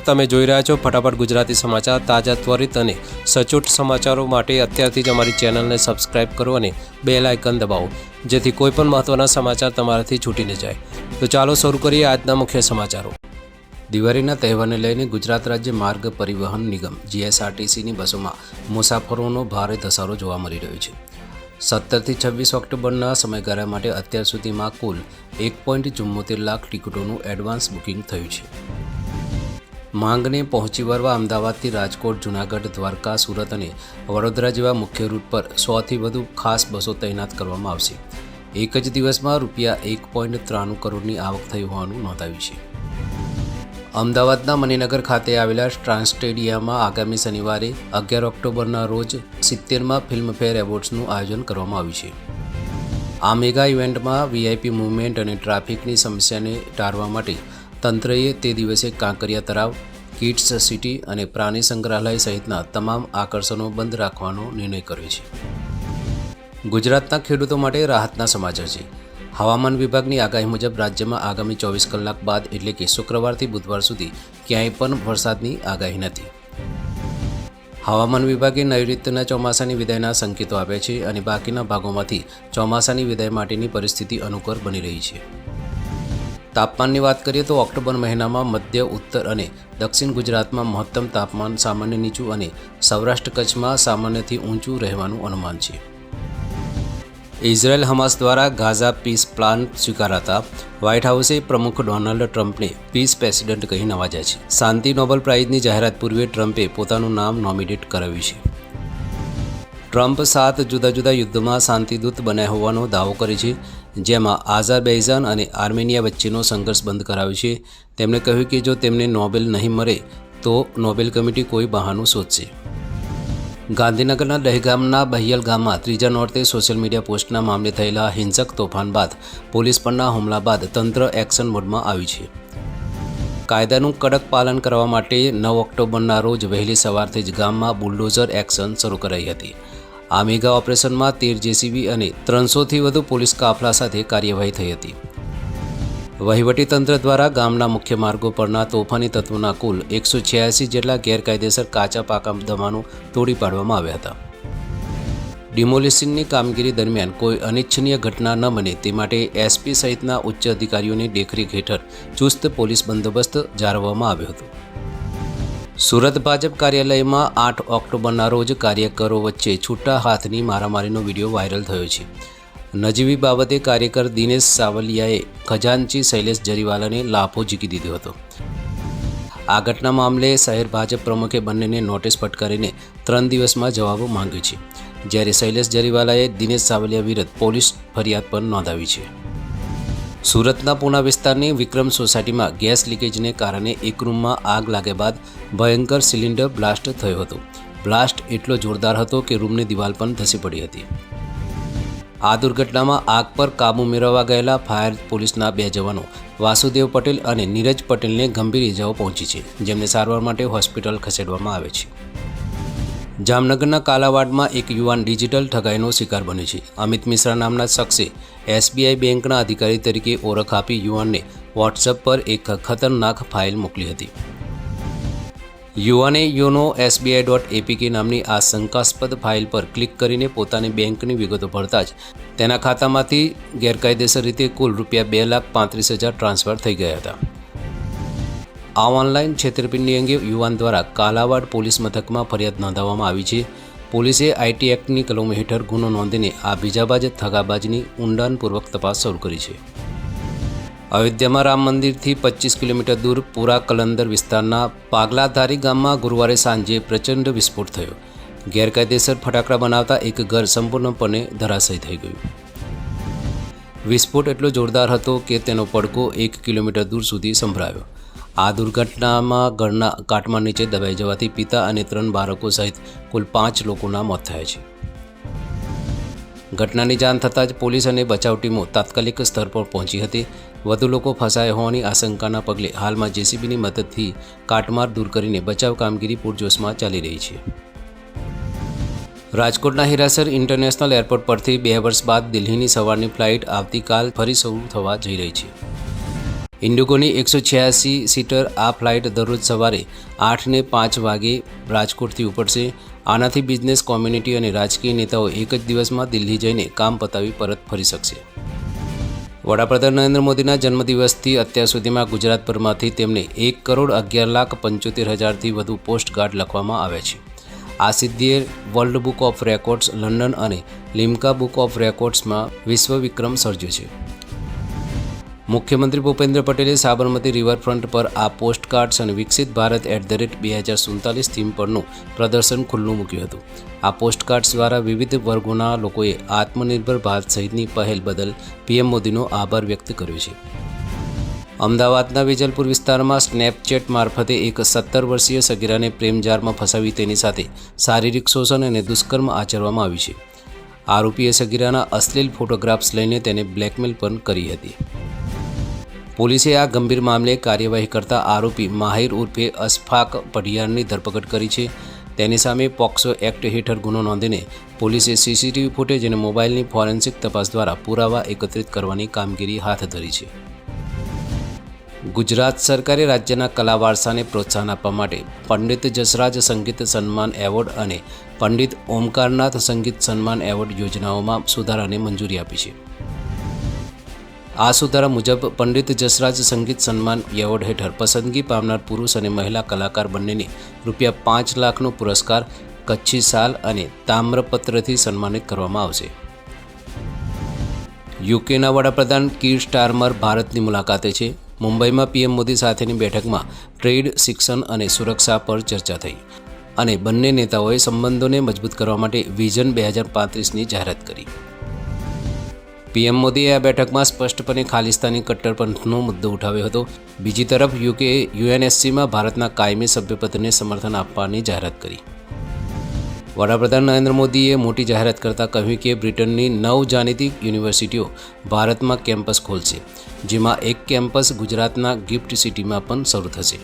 તમે જોઈ રહ્યા છો ફટાફટ ગુજરાતી સમાચાર તાજા ત્વરિત અને સચોટ સમાચારો માટે અત્યારથી જ અમારી ચેનલને સબસ્ક્રાઇબ કરો અને બેલ આઇકન દબાવો જેથી કોઈપણ મહત્ત્વના સમાચાર તમારાથી છૂટી ન જાય। તો ચાલો શરૂ કરીએ આજના મુખ્ય સમાચારો। દિવાળીના તહેવારને લઈને ગુજરાત રાજ્ય માર્ગ પરિવહન નિગમ જીએસઆરટીસીની બસોમાં મુસાફરોનો ભારે ધસારો જોવા મળી રહ્યો છે। 17 થી 26 ઓક્ટોબરના સમયગાળા માટે અત્યાર સુધીમાં કુલ 1.74 લાખ ટિકિટોનું એડવાન્સ બુકિંગ થયું છે। માંગને પહોંચી વળવા અમદાવાદથી રાજકોટ, જૂનાગઢ, દ્વારકા, સુરત અને વડોદરા જેવા મુખ્ય રૂટ પર 100થી વધુ ખાસ બસો તૈનાત કરવામાં આવશે। એક જ દિવસમાં રૂપિયા 1.93 કરોડની આવક થઈ હોવાનું નોંધાયું છે। અમદાવાદના મણિનગર ખાતે આવેલા ટ્રાન્સ સ્ટેડિયમમાં આગામી શનિવારે 11 ઓક્ટોબરના રોજ 70મા ફિલ્મફેર એવોર્ડ્સનું આયોજન કરવામાં આવ્યું છે। આ મેગા ઇવેન્ટમાં વીઆઈપી મૂવમેન્ટ અને ટ્રાફિકની સમસ્યાને ટાળવા માટે તંત્રએ તે દિવસે કાંકરિયા તળાવ, કિડ્સ સિટી અને પ્રાણી સંગ્રહાલય સહિતના તમામ આકર્ષણો બંધ રાખવાનો નિર્ણય કર્યો છે। ગુજરાતના ખેડૂતો માટે રાહતના સમાચાર છે। હવામાન વિભાગની આગાહી મુજબ રાજ્યમાં આગામી 24 કલાક બાદ એટલે કે શુક્રવારથી બુધવાર સુધી ક્યાંય પણ વરસાદની આગાહી નથી। હવામાન વિભાગે નૈઋત્યના ચોમાસાની વિદાયના સંકેતો આપ્યા છે અને બાકીના ભાગોમાંથી ચોમાસાની વિદાય માટેની પરિસ્થિતિ અનુકૂળ બની રહી છે। તાપમાનની વાત કરીએ તો ઓક્ટોબર મહિનામાં મધ્ય, ઉત્તર અને દક્ષિણ ગુજરાતમાં મહત્તમ તાપમાન સામાન્ય નીચું અને સૌરાષ્ટ્ર કચ્છમાં સામાન્યથી ઊંચું રહેવાનું અનુમાન છે। ઇઝરાયલ હમાસ દ્વારા ગાઝા પીસ પ્લાન સ્વીકારાતા વ્હાઇટ હાઉસે પ્રમુખ ડોનાલ્ડ ટ્રમ્પને પીસ પ્રેસિડેન્ટ કહી નવાજ્યા છે। શાંતિ નોબેલ પ્રાઇઝની જાહેરાત પૂર્વે ટ્રમ્પે પોતાનું નામ નોમિનેટ કરાવ્યું છે। ટ્રમ્પ 7 જુદા જુદા યુદ્ધમાં શાંતિદૂત બન્યા હોવાનો દાવો કરે છે, જેમાં આઝરબાઈજાન અને આર્મેનિયા વચ્ચેનો સંઘર્ષ બંધ કરાવ્યો છે। તેમણે કહ્યું કે જો તેમને નોબેલ નહીં મળે તો નોબેલ કમિટી કોઈ બહાનું શોધશે। ગાંધીનગરના દહેગામના બહિયલ ગામમાં ત્રીજા નોરતે સોશિયલ મીડિયા પોસ્ટના મામલે થયેલા હિંસક તોફાન બાદ પોલીસ પરના હુમલા બાદ તંત્ર એક્શન મોડમાં આવ્યું છે। કાયદાનું કડક પાલન કરવા માટે 9 ઓક્ટોબરના રોજ વહેલી સવારથી જ ગામમાં બુલડોઝર એક્શન શરૂ કરાઈ હતી। આ મેગા ઓપરેશનમાં 13 જેસીબી અને 300થી વધુ પોલીસ કાફલા સાથે કાર્યવાહી થઈ હતી। વહીવટીતંત્ર દ્વારા ગામના મુખ્ય માર્ગો પરના તોફાની તત્વોના કુલ 186 જેટલા ગેરકાયદેસર કાચા પાકા દબાણો તોડી પાડવામાં આવ્યા હતા। ડિમોલિશનની કામગીરી દરમિયાન કોઈ અનિચ્છનીય ઘટના ન બને તે માટે એસપી સહિતના ઉચ્ચ અધિકારીઓની દેખરેખ હેઠળ ચુસ્ત પોલીસ બંદોબસ્ત જાળવવામાં આવ્યો હતો। સુરત ભાજપ કાર્યાલયમાં 8 ઓક્ટોબરના રોજ કાર્યકરો વચ્ચે છૂટા હાથની મારામારીનો વિડીયો વાયરલ થયો છે। નજીવી બાબતે કાર્યકર દિનેશ સાવલિયાએ ખજાનચી શૈલેષ જરીવાલાને લાફો ઝીકી દીધો હતો। આ ઘટના મામલે શહેર ભાજપ પ્રમુખે બંનેને નોટિસ ફટકારીને 3 દિવસમાં જવાબો માંગ્યો છે, જ્યારે શૈલેષ જરીવાલાએ દિનેશ સાવલિયા વિરુદ્ધ પોલીસ ફરિયાદ પણ નોંધાવી છે। સુરતના પૂના વિસ્તારની વિક્રમ સોસાયટીમાં ગેસ લીકેજને કારણે એક રૂમમાં આગ લાગ્યા બાદ ભયંકર સિલિન્ડર બ્લાસ્ટ થયો હતો। બ્લાસ્ટ એટલો જોરદાર હતો કે રૂમની દિવાલ પણ ધસી પડી હતી। આ દુર્ઘટનામાં આગ પર કાબૂ મેળવવા ગયેલા ફાયર પોલીસના 2 જવાનો વાસુદેવ પટેલ અને નીરજ પટેલને ગંભીર ઇજાઓ પહોંચી છે, જેમને સારવાર માટે હોસ્પિટલ ખસેડવામાં આવે છે। જામનગરના કાલાવાડમાં એક યુવાન ડિજિટલ ઠગાઈનો શિકાર બન્યો છે। અમિત મિશ્રા નામના શખ્સે એસબીઆઈ બેંકના અધિકારી તરીકે ઓળખ આપી યુવાનને વોટ્સએપ પર એક ખતરનાક ફાઇલ મોકલી હતી। યુવાને yono.sbi.apk નામની આ શંકાસ્પદ ફાઇલ પર ક્લિક કરીને પોતાની બેંકની વિગતો ભરતા જ તેના ખાતામાંથી ગેરકાયદેસર રીતે કુલ રૂપિયા 2,35,000 ટ્રાન્સફર થઈ ગયા હતા। આ ઓનલાઈન છેતરપિંડી અંગે યુવાન દ્વારા કાલાવાડ પોલીસ મથકમાં ફરિયાદ નોંધાવવામાં આવી છે। પોલીસે આઈટી એક્ટની કલમો હેઠળ ગુનો નોંધીને આ બીજાબાજ ઠગાબાજની ઊંડાણપૂર્વક તપાસ શરૂ કરી છે। અયોધ્યામાં રામ મંદિરથી 25 કિલોમીટર દૂર પુરા કલંદર વિસ્તારના પાગલાધારી ગામમાં ગુરુવારે સાંજે પ્રચંડ વિસ્ફોટ થયો। ગેરકાયદેસર ફટાકડા બનાવતા એક ઘર સંપૂર્ણપણે ધરાશયી થઈ ગયું। વિસ્ફોટ એટલો જોરદાર હતો કે તેનો પડઘો 1 કિલોમીટર દૂર સુધી સંભળાયો। આ દુર્ઘટનામાં ઘરના કાટમાળ નીચે દબાઈ જવાથી પિતા અને 3 બાળકો સહિત કુલ 5 લોકોના મોત થયા છે। ઘટનાની જાણ થતાં જ પોલીસ અને બચાવ ટીમો તાત્કાલિક સ્તર પર પહોંચી હતી। વધુ લોકો ફસાયા હોવાની આશંકાના પગલે હાલમાં જેસીબીની મદદથી કાટમાળ દૂર કરીને બચાવ કામગીરી પૂરજોશમાં ચાલી રહી છે। રાજકોટના હીરાસર ઇન્ટરનેશનલ એરપોર્ટ પરથી 2 વર્ષ બાદ દિલ્હીની સવારની ફ્લાઇટ આવતીકાલ ફરી શરૂ થવા જઈ રહી છે। ઇન્ડિગોની 186 સીટર આ ફ્લાઇટ દરરોજ સવારે 8:05 વાગે રાજકોટથી ઉપડશે. આનાથી બિઝનેસ કોમ્યુનિટી અને રાજકીય નેતાઓ એક જ દિવસમાં દિલ્હી જઈને કામ પતાવી પરત ફરી શકશે. વડાપ્રધાન નરેન્દ્ર મોદીના જન્મદિવસથી અત્યાર સુધીમાં ગુજરાતભરમાંથી તેમને 1,11,75,000થી વધુ પોસ્ટકાર્ડ લખવામાં આવ્યા છે. આ સિદ્ધિએ world book of records, London અને લિમ્કા બુક ઓફ રેકોર્ડ્સમાં વિશ્વ વિક્રમ સર્જ્યો છે. મુખ્યમંત્રી ભૂપેન્દ્ર પટેલે સાબરમતી રિવરફ્રન્ટ પર આ પોસ્ટકાર્ડ્સ અને વિકસિત ભારત @2047 થીમ પરનું પ્રદર્શન ખુલ્લું મૂક્યું હતું. આ પોસ્ટકાર્ડ્સ દ્વારા વિવિધ વર્ગોના લોકોએ આત્મનિર્ભર ભારત સહિતની પહેલ બદલ પીએમ મોદીનો આભાર વ્યક્ત કર્યો છે. અમદાવાદના વેજલપુર વિસ્તારમાં સ્નેપચેટ મારફતે એક 17 વર્ષીય સગીરાને પ્રેમજાળમાં ફસાવી તેની સાથે શારીરિક શોષણ અને દુષ્કર્મ આચરવામાં આવ્યું છે. આરોપીએ સગીરાના અશ્લીલ ફોટોગ્રાફ્સ લઈને તેને બ્લેકમેલ પણ કરી હતી. પોલીસે આ ગંભીર મામલે કાર્યવાહી કરતા આરોપી માહિર ઉર્ફે અશફાક પઢિયારની ધરપકડ કરી છે. તેની સામે પોક્સો એક્ટ હેઠળ ગુનો નોંધીને પોલીસે સીસીટીવી ફૂટેજ અને મોબાઈલની ફોરેન્સિક તપાસ દ્વારા પુરાવા એકત્રિત કરવાની કામગીરી હાથ ધરી છે. ગુજરાત સરકારે રાજ્યના કલા વારસાને પ્રોત્સાહન આપવા માટે પંડિત જસરાજ સંગીત સન્માન એવોર્ડ અને પંડિત ઓમકારનાથ સંગીત સન્માન એવોર્ડ યોજનાઓમાં સુધારાને મંજૂરી આપી છે. આ સુધારા મુજબ પંડિત જસરાજ સંગીત સન્માન એવોર્ડ હેઠળ પસંદગી પામનાર પુરુષ અને મહિલા કલાકાર બંનેને ₹5 લાખનો પુરસ્કાર, કચ્છી શાલ અને તામ્રપત્રથી સન્માનિત કરવામાં આવશે. યુકેના વડાપ્રધાન કીર સ્ટારમર ભારતની મુલાકાતે છે. મુંબઈમાં પીએમ મોદી સાથેની બેઠકમાં ટ્રેડ, શિક્ષણ અને સુરક્ષા પર ચર્ચા થઈ અને બંને નેતાઓએ સંબંધોને મજબૂત કરવા માટે વિઝન 2035ની જાહેરાત કરી. પીએમ મોદીએ આ બેઠકમાં સ્પષ્ટપણે ખાલિસ્તાની કટ્ટરપંથનો મુદ્દો ઉઠાવ્યો હતો. બીજી તરફ યુકેએ યુએનએસસીમાં ભારતના કાયમી સભ્યપદને સમર્થન આપવાની જાહેરાત કરી. વડાપ્રધાન નરેન્દ્ર મોદીએ મોટી જાહેરાત કરતાં કહ્યું કે બ્રિટનની 9 જાણીતી યુનિવર્સિટીઓ ભારતમાં કેમ્પસ ખોલશે, જેમાં એક કેમ્પસ ગુજરાતના ગિફ્ટ સિટીમાં પણ શરૂ થશે.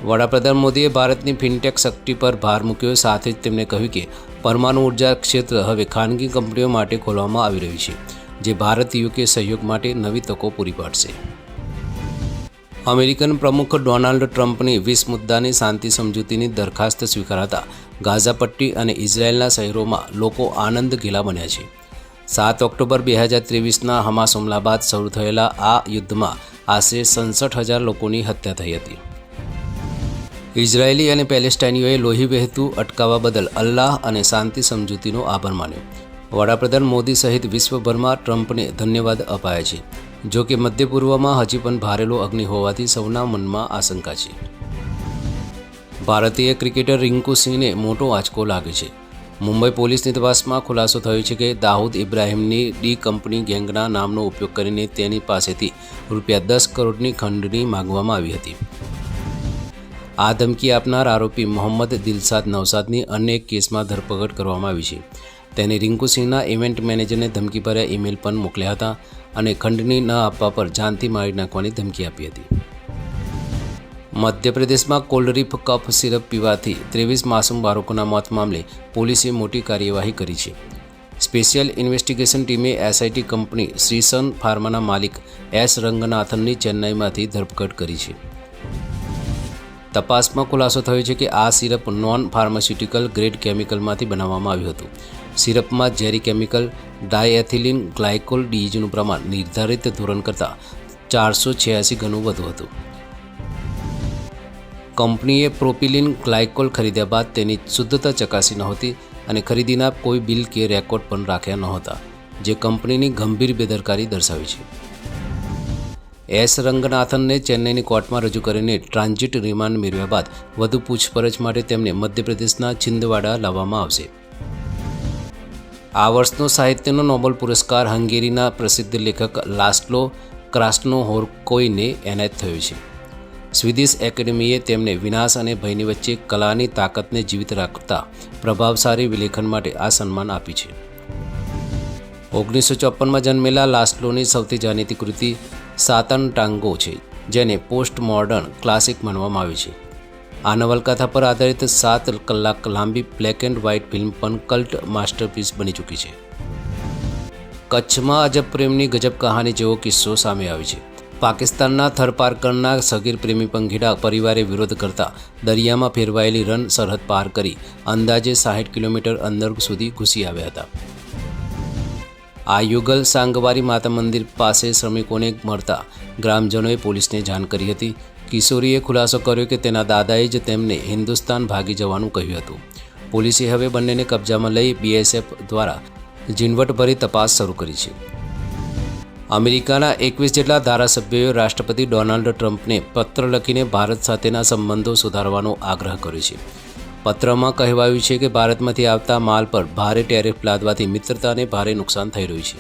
વડાપ્રધાન મોદીએ ભારતની ફિનટેક શક્તિ પર ભાર મૂક્યો. સાથે જ તેમણે કહ્યું કે પરમાણુ ઉર્જા ક્ષેત્ર હવે ખાનગી કંપનીઓ માટે ખોલવામાં આવી રહ્યું છે, જે ભારત યુકે સહયોગ માટે નવી તકો પૂરી પાડશે. અમેરિકન પ્રમુખ ડોનાલ્ડ ટ્રમ્પની 20 મુદ્દાની શાંતિ સમજૂતીની દરખાસ્ત સ્વીકારાતા ગાઝા પટ્ટી અને ઇઝરાયેલના શહેરોમાં લોકો આનંદ ઘેલા બન્યા છે. 7 ઓક્ટોબર 2023ના હમાસ હુમલા બાદ શરૂ થયેલા આ યુદ્ધમાં આશરે 66,000 લોકોની હત્યા થઈ હતી. ઇઝરાયેલી અને પેલેસ્ટાઈનીઓએ લોહી વહેતું અટકાવવા બદલ અલ્લાહ અને શાંતિ સમજૂતીનો આભાર માન્યો. વડાપ્રધાન મોદી સહિત વિશ્વભરમાં ટ્રમ્પને ધન્યવાદ અપાયા છે. જો કે મધ્ય પૂર્વમાં હજી પણ ભારેલો અગ્નિ હોવાથી સૌના મનમાં આશંકા છે. ભારતીય ક્રિકેટર રિંકુ સિંહને મોટો આંચકો લાગ્યો છે. મુંબઈ પોલીસની તપાસમાં ખુલાસો થયો છે કે દાઉદ ઇબ્રાહિમની ડી કંપની ગેંગના નામનો ઉપયોગ કરીને તેની પાસેથી ₹10 કરોડની ખંડણી માંગવામાં આવી હતી. આ ધમકી આપનાર આરોપી મોહમ્મદ દિલશાદ નવસાદની અન્ય એક કેસમાં ધરપકડ કરવામાં આવી છે. તેને રિંકુ સિંહના ઇવેન્ટ મેનેજરને ધમકીભર્યા ઈમેલ પણ મોકલ્યા હતા અને ખંડણી ન આપવા પર જાનથી મારી નાખવાની ધમકી આપી હતી. મધ્યપ્રદેશમાં કોલ્ડરીફ કફ સિરપ પીવાથી 23 માસૂમ બાળકોના મોત મામલે પોલીસે મોટી કાર્યવાહી કરી છે. સ્પેશિયલ ઇન્વેસ્ટિગેશન ટીમે એસઆઈટી કંપની શ્રીસન ફાર્માના માલિક એસ રંગનાથનની ચેન્નાઈમાંથી ધરપકડ કરી છે. તપાસમાં ખુલાસો થયો છે કે આ સિરપ નોન ફાર્માસ્યુટિકલ ગ્રેડ કેમિકલમાંથી બનાવવામાં આવ્યું હતું. સિરપમાં ઝેરી કેમિકલ ડાયએથિલિન ગ્લાયકોલ ડીઈજીનું પ્રમાણ નિર્ધારિત ધોરણ કરતાં 486 ગણું વધુ હતું. કંપનીએ પ્રોપિલિન ગ્લાયકોલ ખરીદ્યા બાદ તેની શુદ્ધતા ચકાસી નહોતી અને ખરીદીના કોઈ બિલ કે રેકોર્ડ પણ રાખ્યા નહોતા, જે કંપનીની ગંભીર બેદરકારી દર્શાવે છે. એસ રંગનાથનને ચેન્નઈની કોર્ટમાં રજૂ કરીને ટ્રાન્ઝિટ રિમાન્ડ મેળવ્યા બાદ વધુ પૂછપરછ માટે તેમને મધ્યપ્રદેશના છિંદવાડા લાવવામાં આવશે. આ વર્ષનો સાહિત્યનો નોબેલ પુરસ્કાર હંગેરીના પ્રસિદ્ધ લેખક લાસ્લો ક્રાસ્નોહોર્કોઈને એનાયત થયો છે. સ્વીડિશ એકેડમીએ તેમને વિનાશ અને ભયની વચ્ચે કલાની તાકાતને જીવિત રાખતા પ્રભાવશાળી વિલેખન માટે આ સન્માન આપ્યું છે. 1954માં જન્મેલા લાસ્લોની સૌથી જાણીતી કૃતિ સાતન ટાંગો છે, જેને પોસ્ટ મોડર્ન ક્લાસિક માનવામાં આવે છે. આ નવલકથા પર આધારિત 7 કલાક લાંબી બ્લેક એન્ડ વ્હાઇટ ફિલ્મ પણ કલ્ટ માસ્ટરપીસ બની ચૂકી છે. કચ્છમાં અજબ પ્રેમની ગજબ કહાની જેવો કિસ્સો સામે આવ્યો છે. પાકિસ્તાનના થરપારકરના સગીર પ્રેમી પંખીડા પરિવારે વિરોધ કરતા દરિયામાં ફેરવાયેલી રન સરહદ પાર કરી અંદાજે 60 કિલોમીટર અંદર સુધી ઘૂસી આવ્યા હતા. આ યુગલ સાંગવારી માતા મંદિર પાસે શ્રમિકોને મળતા ગ્રામજનોએ પોલીસને જાણ કરી હતી. કિશોરીએ ખુલાસો કર્યો કે તેના દાદાએ જ તેમને હિન્દુસ્તાન ભાગી જવાનું કહ્યું હતું. પોલીસે હવે બંનેને કબજામાં લઈ BSF દ્વારા ઝીણવટભરી તપાસ શરૂ કરી છે. અમેરિકાના 21 જેટલા ધારાસભ્યોએ રાષ્ટ્રપતિ ડોનાલ્ડ ટ્રમ્પને પત્ર લખીને ભારત સાથેના સંબંધો સુધારવાનો આગ્રહ કર્યો છે. પત્રમાં કહેવાયું છે કે ભારતમાંથી આવતા માલ પર ભારે ટેરિફ લાદવાથી મિત્રતાને ભારે નુકસાન થઈ રહ્યું છે.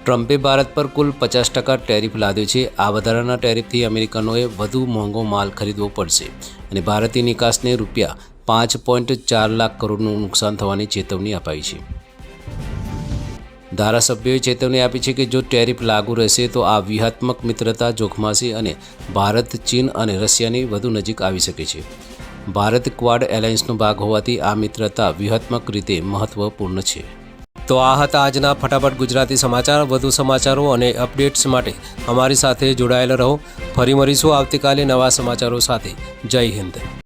ટ્રમ્પે ભારત પર કુલ 50% ટેરિફ લાદ્યો છે. આ વધારાના ટેરિફથી અમેરિકનોએ વધુ મોંઘો માલ ખરીદવો પડશે અને ભારતીય નિકાસને રૂપિયા 5.4 લાખ કરોડનું નુકસાન થવાની ચેતવણી અપાઈ છે. ધારાસભ્યોએ ચેતવણી આપી છે કે જો ટેરિફ લાગુ રહેશે તો આ વ્યૂહાત્મક મિત્રતા જોખમાશે અને ભારત ચીન અને રશિયાની વધુ નજીક આવી શકે છે. ભારત ક્વાડ એલાયન્સનો ભાગ હોવાથી આ મિત્રતા વ્યૂહાત્મક રીતે મહત્વપૂર્ણ છે. તો આ હતા આજના ફટાફટ ગુજરાતી સમાચાર. વધુ સમાચારો અને અપડેટ્સ માટે અમારી સાથે જોડાયેલા રહો. ફરી મળીશું આવતીકાલે નવા સમાચારો સાથે. જય હિન્દ.